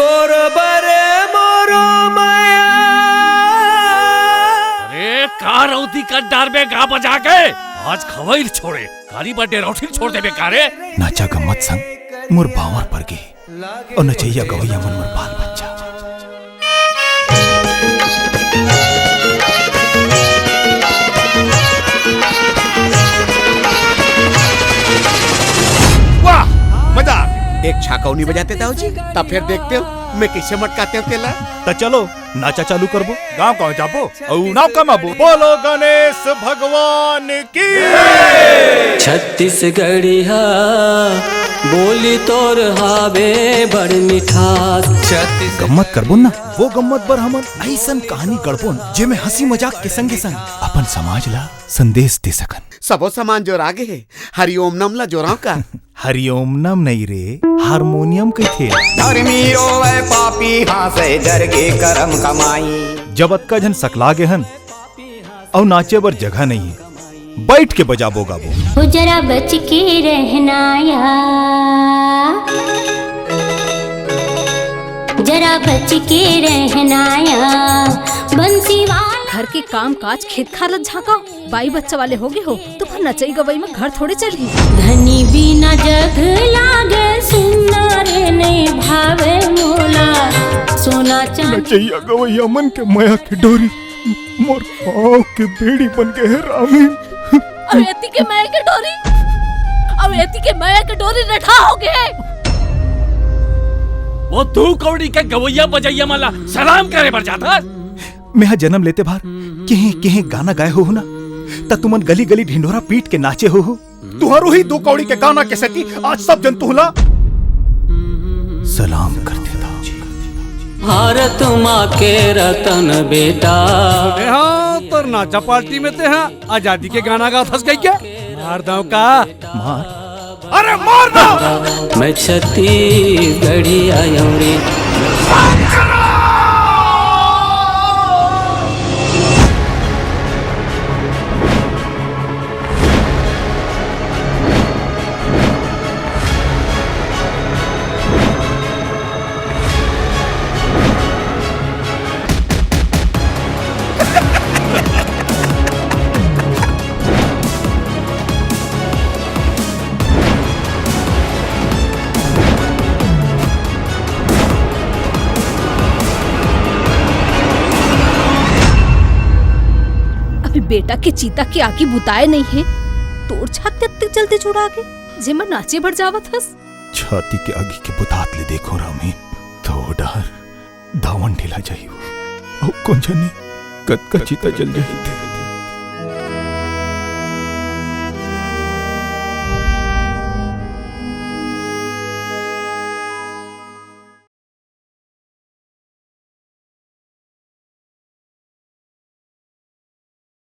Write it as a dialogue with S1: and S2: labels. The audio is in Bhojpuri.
S1: तोर बरे मोरो माया।
S2: अरे का रौती का डार में गा बजा के आज खवैल छोड़े काली बड्डे रौठिल छोड़ दे बेकारे।
S3: नाचा गम्मत संग मोर बावर पर गे और नचैया गवैया मन मोर बाल बच्चा।
S4: वाह मजा। एक छाकौनी बजाते ताऊ जी, तब फिर देखते हो मैं कैसे मटकाते हो तेला।
S3: तो चलो नाचा चालू करबो।
S5: गाँव कहाँ जाबो और नाव कमाबो। बोलो गणेश भगवान की।
S1: छत्तीसगढ़िया बोली तोर हावे बड़ मिठास।
S3: गम्मत करबो ना, वो गम्मत पर हमन ऐसन कहानी गढ़बो जेमे हंसी मजाक के संगे संग अपन समाज ला संदेश दे सकन।
S4: सबो सामान जो रागे है हरिओम नम ला जोराव का।
S3: हरिओम नम नहीं रे, हारमोनियम के थे।
S6: धर्मी रोवे पापी हासे जरगे करम कमाई।
S3: जब अतका जन सकला गे हन और नाचे बर जगह नहीं है, बैठ के बजाबो गाबो।
S7: जरा बच के रहना यार, जरा बच के रहना यार। बंसी वाला
S8: घर के काम काज खेत खार झाका बाई बच्चा वाले होगे हो तो फिर नचई गवई में घर थोड़े चली।
S7: धनी बिना जग लागे सुना रे नहीं भावे मोला सोना चांदी।
S3: नचैया गवैया मन के माया के डोरी मोर पाँव के बेड़ी बन के है रामी।
S8: अब एती के माया के डोरी, अब एती के माया के डोरी रठा हो गए।
S2: वो तू कौड़ी के गवैया बजैया माला सलाम करे बर जाता।
S3: मैं यहाँ जन्म लेते बार कहीं कहीं गाना गाए हो ना, ता तुमन गली गली ढिंढोरा पीट के नाचे हो।
S5: तुहारो ही दो कौड़ी के गाना के सकी आज सब जन तुहला
S3: सलाम करते था।
S1: भारत माँ के रतन बेटा।
S9: हाँ तो नाचा पार्टी में ते हाँ आजादी के गाना गा फंस गई क्या। मार दो का
S3: मार।
S5: अरे मार दो।
S1: मैं छत्तीसगढ़ी आया रे।
S8: बेटा के चीता के आगे बुताए नहीं है, तोड़ छाते तक चलते छुड़ा के जेमा नाचे बढ़ जावत हस।
S3: छाती के आगे के बुतात ले देखो रामी, तो डर धावन ढिला जाइयो और कौन जाने कद का चीता जल जाई।